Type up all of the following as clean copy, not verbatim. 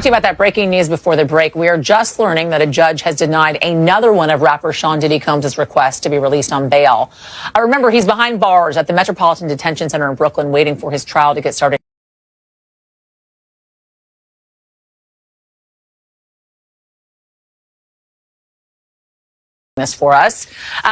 About that breaking news before the break, we are just learning that a judge has denied another one of rapper Sean Diddy Combs' requests to be released on bail. Remember, he's behind bars at the Metropolitan Detention Center in Brooklyn waiting for his trial to get started. This for us.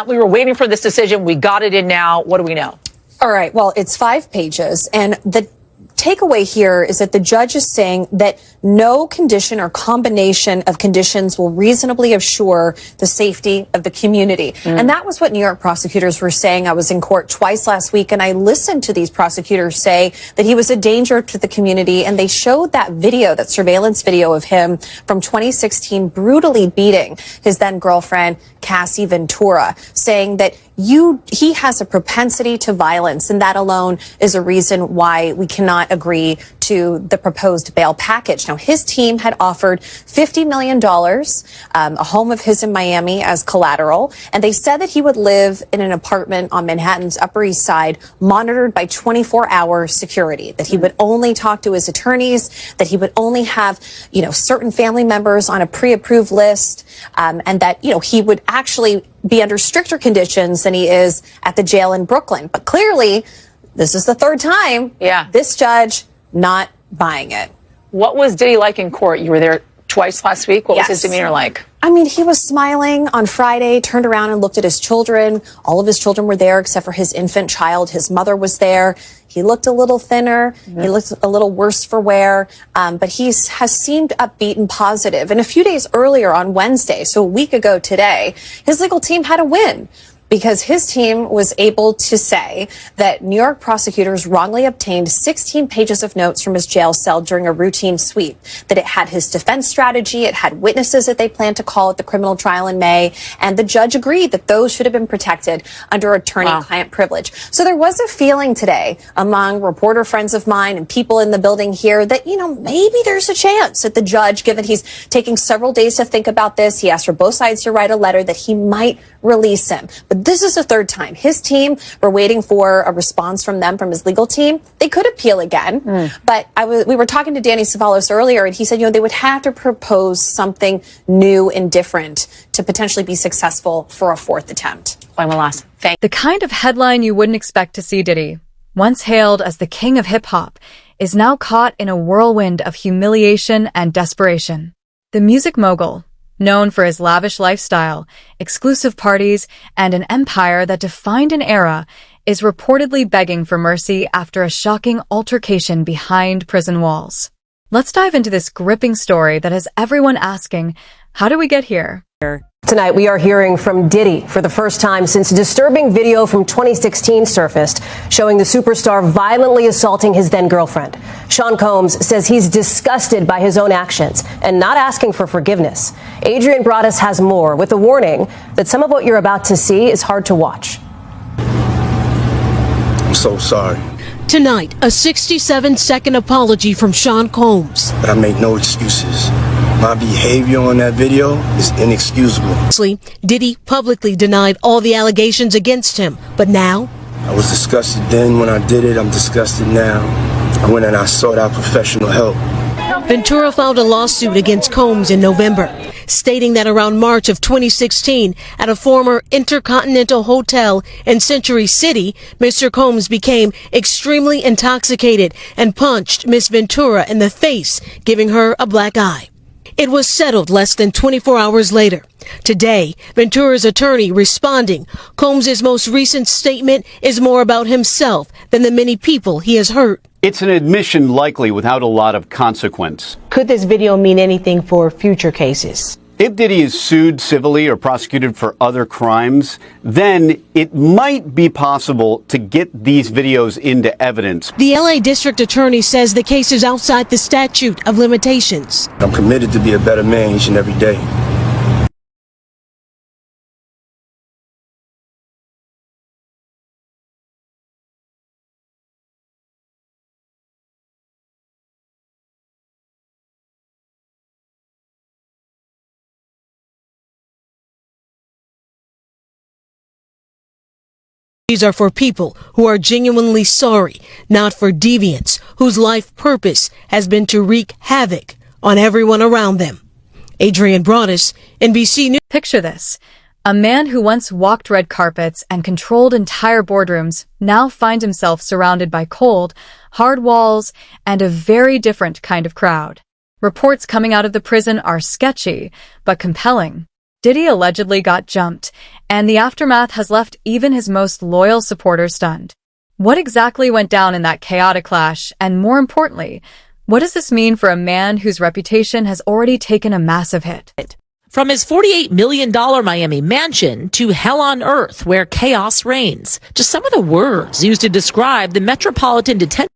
We were waiting for this decision. We got it in now. What do we know? All right. Well, it's 5 pages, and the takeaway here is that the judge is saying that no condition or combination of conditions will reasonably assure the safety of the community. And that was what New York prosecutors were saying. I was in court twice last week, and I listened to these prosecutors say that he was a danger to the community. And they showed that video, that surveillance video of him from 2016, brutally beating his then girlfriend, Cassie Ventura, saying that he has a propensity to violence, and that alone is a reason why we cannot agree to the proposed bail package. Now, his team had offered $50 million, a home of his in Miami as collateral, and they said that he would live in an apartment on Manhattan's Upper East Side, monitored by 24-hour security, that he would only talk to his attorneys, that he would only have, certain family members on a pre-approved list, and that, he would actually be under stricter conditions than he is at the jail in Brooklyn. But clearly, this is the third time. Yeah. This judge not buying it. What was Diddy like in court? You were there twice last week. What was his demeanor like? I mean, he was smiling on Friday, turned around and looked at his children. All of his children were there except for his infant child. His mother was there. He looked a little thinner. He looked a little worse for wear. But he has seemed upbeat and positive. And a few days earlier on Wednesday, so a week ago today, his legal team had a win, because his team was able to say that New York prosecutors wrongly obtained 16 pages of notes from his jail cell during a routine sweep, that it had his defense strategy, it had witnesses that they planned to call at the criminal trial in May, and the judge agreed that those should have been protected under attorney-client privilege. So there was a feeling today among reporter friends of mine and people in the building here that, maybe there's a chance that the judge, given he's taking several days to think about this, he asked for both sides to write a letter, that he might release him. But this is the third time. His team were waiting for a response from his legal team. They could appeal again. But we were talking to Danny Savalos earlier, and he said, they would have to propose something new and different to potentially be successful for a fourth attempt. The kind of headline you wouldn't expect to see Diddy, once hailed as the king of hip-hop, is now caught in a whirlwind of humiliation and desperation. The music mogul, known for his lavish lifestyle, exclusive parties, and an empire that defined an era, is reportedly begging for mercy after a shocking altercation behind prison walls. Let's dive into this gripping story that has everyone asking, how do we get here? Tonight, we are hearing from Diddy for the first time since a disturbing video from 2016 surfaced showing the superstar violently assaulting his then-girlfriend. Sean Combs says he's disgusted by his own actions and not asking for forgiveness. Adrian Broaddus has more, with a warning that some of what you're about to see is hard to watch. I'm so sorry. Tonight, a 67-second apology from Sean Combs. But I make no excuses. My behavior on that video is inexcusable. Diddy publicly denied all the allegations against him, but now? I was disgusted then when I did it. I'm disgusted now. I went and I sought out professional help. Ventura filed a lawsuit against Combs in November, stating that around March of 2016, at a former Intercontinental Hotel in Century City, Mr. Combs became extremely intoxicated and punched Miss Ventura in the face, giving her a black eye. It was settled less than 24 hours later. Today, Ventura's attorney responding, Combs' most recent statement is more about himself than the many people he has hurt. It's an admission likely without a lot of consequence. Could this video mean anything for future cases? If Diddy is sued civilly or prosecuted for other crimes, then it might be possible to get these videos into evidence. The LA District Attorney says the case is outside the statute of limitations. I'm committed to be a better man each and every day. These are for people who are genuinely sorry, not for deviants whose life purpose has been to wreak havoc on everyone around them. Adrian Broadus, NBC News. Picture this. A man who once walked red carpets and controlled entire boardrooms now finds himself surrounded by cold, hard walls and a very different kind of crowd. Reports coming out of the prison are sketchy, but compelling. Diddy allegedly got jumped, and the aftermath has left even his most loyal supporters stunned. What exactly went down in that chaotic clash, and more importantly, what does this mean for a man whose reputation has already taken a massive hit? From his $48 million Miami mansion to hell on earth where chaos reigns. Just some of the words used to describe the Metropolitan Detention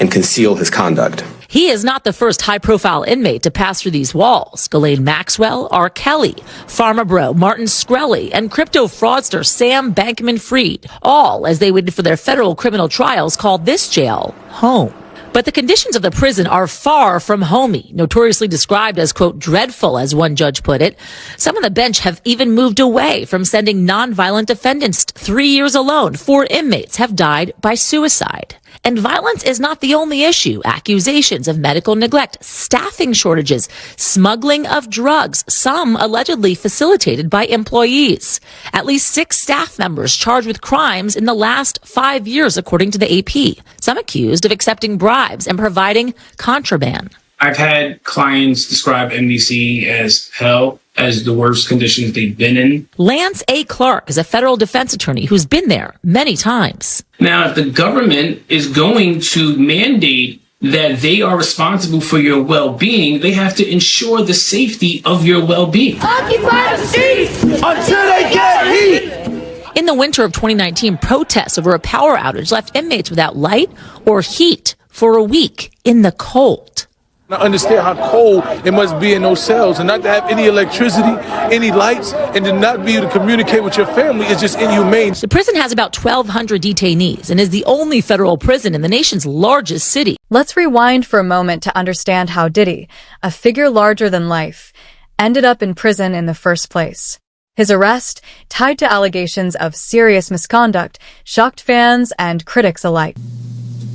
and conceal his conduct. He is not the first high-profile inmate to pass through these walls. Ghislaine Maxwell, R. Kelly, Pharma Bro, Martin Shkreli, and crypto fraudster Sam Bankman-Fried, all as they waited for their federal criminal trials, called this jail home. But the conditions of the prison are far from homey, notoriously described as, quote, dreadful, as one judge put it. Some on the bench have even moved away from sending nonviolent defendants. 3 years alone, 4 inmates have died by suicide. And violence is not the only issue. Accusations of medical neglect, staffing shortages, smuggling of drugs, some allegedly facilitated by employees. At least 6 staff members charged with crimes in the last 5 years, according to the AP. Some accused of accepting bribes and providing contraband. I've had clients describe NBC as hell, as the worst conditions they've been in. Lance A. Clark is a federal defense attorney who's been there many times. Now, if the government is going to mandate that they are responsible for your well-being, they have to ensure the safety of your well-being. Occupy the streets until they get heat. In the winter of 2019, protests over a power outage left inmates without light or heat for a week in the cold. I understand how cold it must be in those cells, and not to have any electricity, any lights, and to not be able to communicate with your family is just inhumane. The prison has about 1,200 detainees and is the only federal prison in the nation's largest city. Let's rewind for a moment to understand how Diddy, a figure larger than life, ended up in prison in the first place. His arrest, tied to allegations of serious misconduct, shocked fans and critics alike.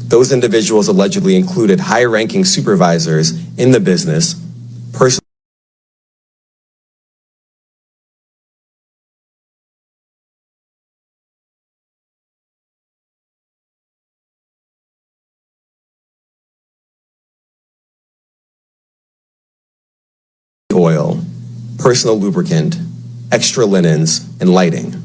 Those individuals allegedly included high-ranking supervisors in the business, personal oil, personal lubricant, extra linens, and lighting.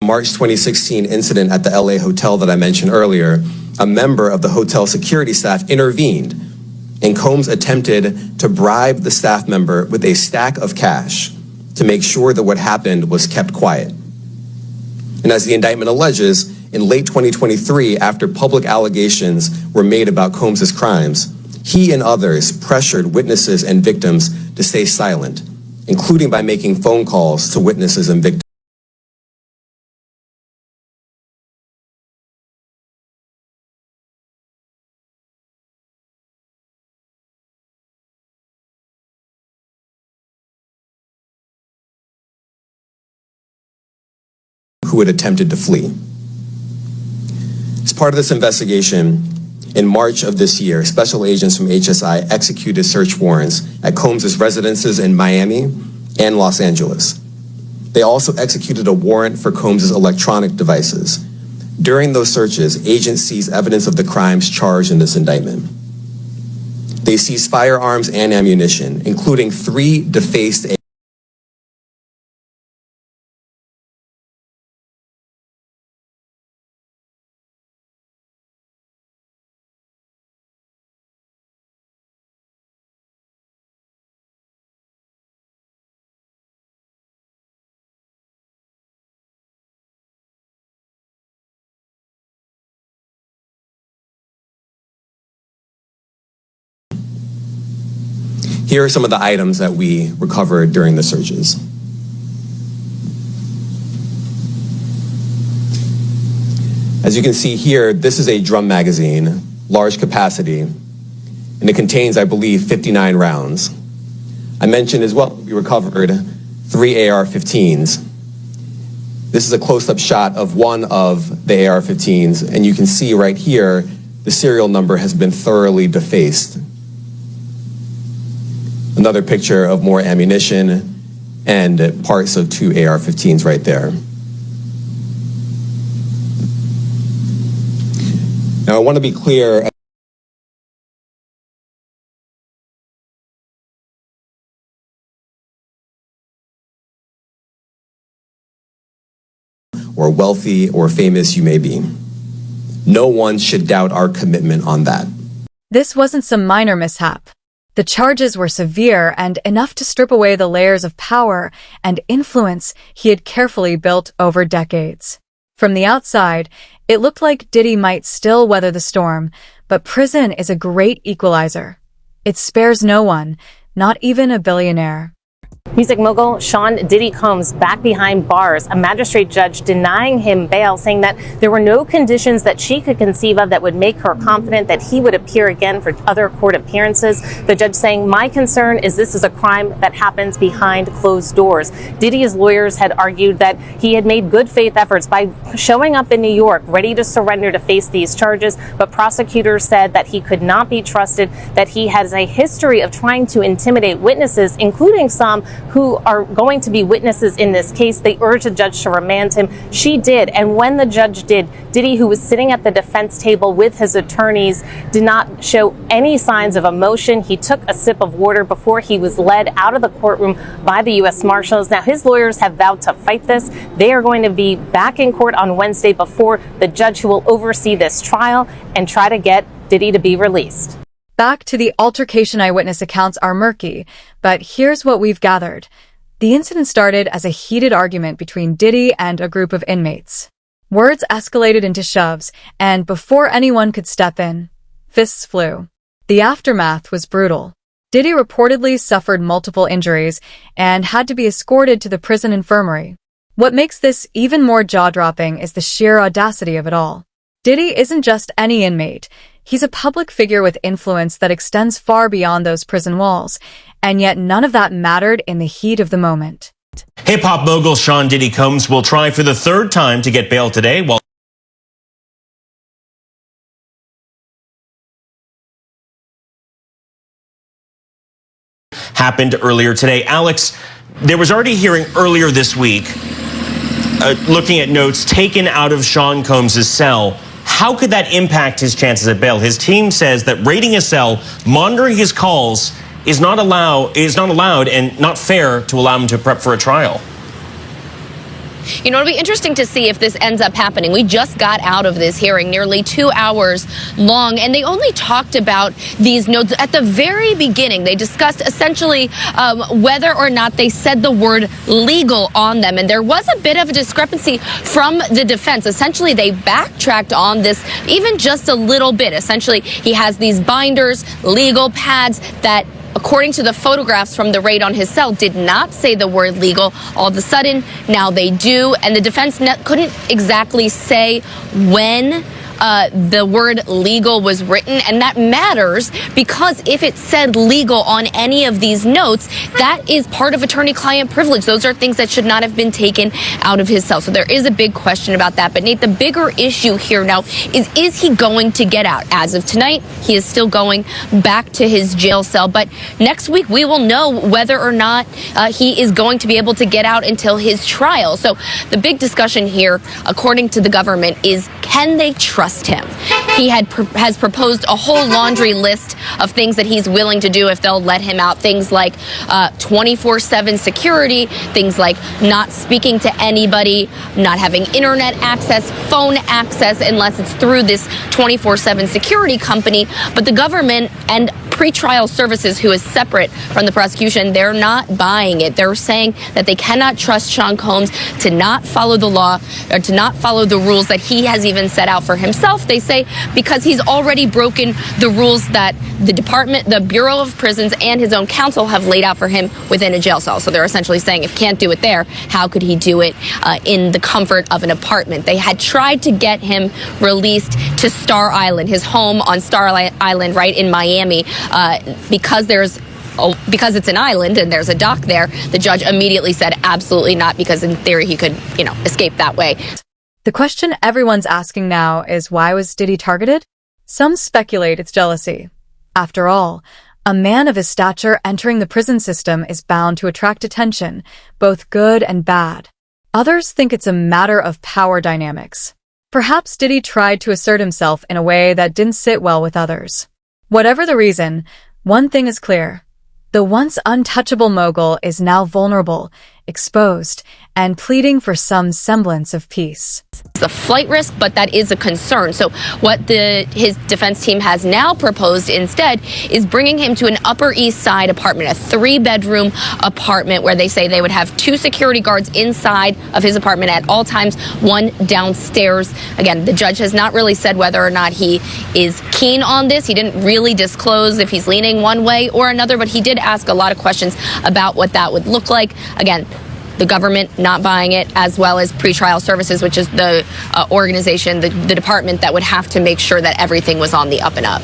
March 2016 incident at the LA hotel that I mentioned earlier, a member of the hotel security staff intervened, and Combs attempted to bribe the staff member with a stack of cash to make sure that what happened was kept quiet. And as the indictment alleges, in late 2023, after public allegations were made about Combs's crimes, he and others pressured witnesses and victims to stay silent, including by making phone calls to witnesses and victims. Who had attempted to flee. As part of this investigation, in March of this year, special agents from HSI executed search warrants at Combs's residences in Miami and Los Angeles. They also executed a warrant for Combs's electronic devices. During those searches, agents seized evidence of the crimes charged in this indictment. They seized firearms and ammunition, including 3 defaced Here are some of the items that we recovered during the searches. As you can see here, this is a drum magazine, large capacity, and it contains, I believe, 59 rounds. I mentioned as well, we recovered 3 AR-15s. This is a close-up shot of one of the AR-15s, and you can see right here, the serial number has been thoroughly defaced. Another picture of more ammunition and parts of 2 AR-15s right there. Now, I want to be clear. Or wealthy or famous you may be. No one should doubt our commitment on that. This wasn't some minor mishap. The charges were severe and enough to strip away the layers of power and influence he had carefully built over decades. From the outside, it looked like Diddy might still weather the storm, but prison is a great equalizer. It spares no one, not even a billionaire. Music mogul Sean Diddy Combs back behind bars. A magistrate judge denying him bail, saying that there were no conditions that she could conceive of that would make her confident that he would appear again for other court appearances. The judge saying, "My concern is this is a crime that happens behind closed doors." Diddy's lawyers had argued that he had made good faith efforts by showing up in New York, ready to surrender to face these charges. But prosecutors said that he could not be trusted, that he has a history of trying to intimidate witnesses, including some who are going to be witnesses in this case. They urged the judge to remand him. She did. And when the judge did, Diddy, who was sitting at the defense table with his attorneys, did not show any signs of emotion. He took a sip of water before he was led out of the courtroom by the U.S. Marshals. Now, his lawyers have vowed to fight this. They are going to be back in court on Wednesday before the judge who will oversee this trial and try to get Diddy to be released. Back to the altercation eyewitness accounts are murky, but here's what we've gathered. The incident started as a heated argument between Diddy and a group of inmates. Words escalated into shoves, and before anyone could step in, fists flew. The aftermath was brutal. Diddy reportedly suffered multiple injuries and had to be escorted to the prison infirmary. What makes this even more jaw-dropping is the sheer audacity of it all. Diddy isn't just any inmate. He's a public figure with influence that extends far beyond those prison walls, and yet none of that mattered in the heat of the moment. Hip-hop mogul Sean Diddy Combs will try for the third time to get bail today while happened earlier today. Alex, there was already a hearing earlier this week looking at notes taken out of Sean Combs' cell. How could that impact his chances at bail? His team says that raiding his cell, monitoring his calls, is not allowed and not fair to allow him to prep for a trial. You know, it'll be interesting to see if this ends up happening. We just got out of this hearing nearly 2 hours long, and they only talked about these notes at the very beginning. They discussed essentially whether or not they said the word legal on them, and there was a bit of a discrepancy from the defense. Essentially, they backtracked on this even just a little bit. Essentially, he has these binders, legal pads that, according to the photographs from the raid on his cell, did not say the word legal. All of a sudden, now they do. And the defense couldn't exactly say when the word legal was written. And that matters because if it said legal on any of these notes, that is part of attorney-client privilege. Those are things that should not have been taken out of his cell. So there is a big question about that. But Nate, the bigger issue here now is he going to get out? As of tonight, he is still going back to his jail cell. But next week, we will know whether or not he is going to be able to get out until his trial. So the big discussion here, according to the government, is can they trust him? He has proposed a whole laundry list of things that he's willing to do if they'll let him out. Things like 24/7 security, things like not speaking to anybody, not having internet access, phone access, unless it's through this 24/7 security company. But the government and pretrial services, who is separate from the prosecution, they're not buying it. They're saying that they cannot trust Sean Combs to not follow the law or to not follow the rules that he has even set out for himself. They say because he's already broken the rules that the department, the Bureau of Prisons, and his own counsel have laid out for him within a jail cell. So they're essentially saying if he can't do it there, how could he do it in the comfort of an apartment? They had tried to get him released to Star Island, his home on Star Island right in Miami, because it's an island and there's a dock there. The judge immediately said absolutely not, because in theory he could, escape that way. The question everyone's asking now is, why was Diddy targeted? Some speculate it's jealousy. After all, a man of his stature entering the prison system is bound to attract attention, both good and bad. Others think it's a matter of power dynamics. Perhaps Diddy tried to assert himself in a way that didn't sit well with others. Whatever the reason, one thing is clear. The once untouchable mogul is now vulnerable, exposed, and pleading for some semblance of peace. It's a flight risk, but that is a concern. So what his defense team has now proposed instead is bringing him to an Upper East Side apartment, a 3-bedroom apartment where they say they would have 2 security guards inside of his apartment at all times, 1 downstairs. Again, the judge has not really said whether or not he is keen on this. He didn't really disclose if he's leaning one way or another, but he did ask a lot of questions about what that would look like. Again, the government not buying it, as well as pretrial services, which is the organization, the department that would have to make sure that everything was on the up and up.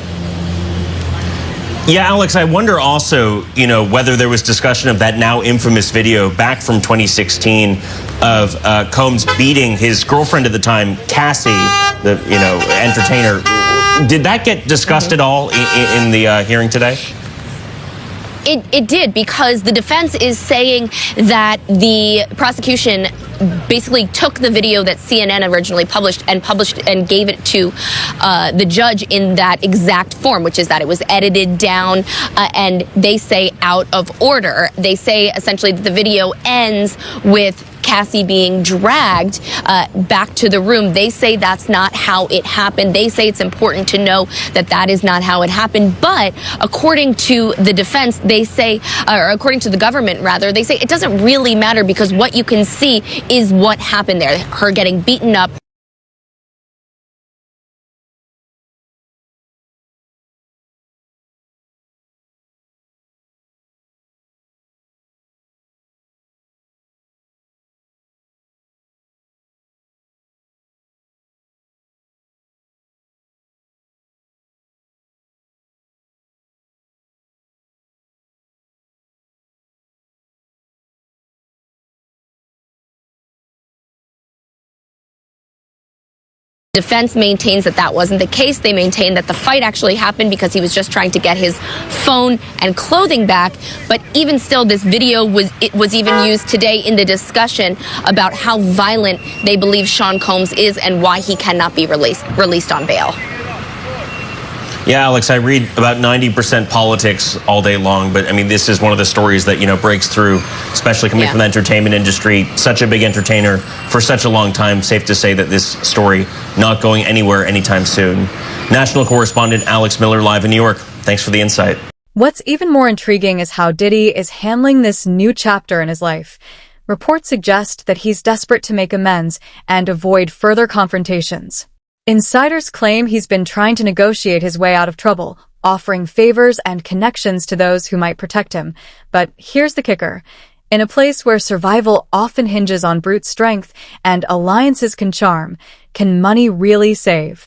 Yeah, Alex, I wonder also, whether there was discussion of that now infamous video back from 2016 of Combs beating his girlfriend at the time, Cassie, the entertainer. Did that get discussed at all in the hearing today? It did, because the defense is saying that the prosecution basically took the video that CNN originally published and gave it to the judge in that exact form, which is that it was edited down and they say out of order. They say essentially that the video ends with Cassie being dragged back to the room. They say that's not how it happened. They say it's important to know that that is not how it happened. But according to the defense, they say, or according to the government rather, they say it doesn't really matter, because what you can see is what happened there. Her getting beaten up. Defense maintains that that wasn't the case. They maintain that the fight actually happened because he was just trying to get his phone and clothing back. But even still, this video was even used today in the discussion about how violent they believe Sean Combs is and why he cannot be released on bail. Yeah, Alex, I read about 90% politics all day long, but I mean, this is one of the stories that, breaks through, especially coming from the entertainment industry. Such a big entertainer for such a long time. Safe to say that this story not going anywhere anytime soon. National correspondent Alex Miller live in New York. Thanks for the insight. What's even more intriguing is how Diddy is handling this new chapter in his life. Reports suggest that he's desperate to make amends and avoid further confrontations. Insiders claim he's been trying to negotiate his way out of trouble, offering favors and connections to those who might protect him. But here's the kicker. In a place where survival often hinges on brute strength and alliances can charm, can money really save?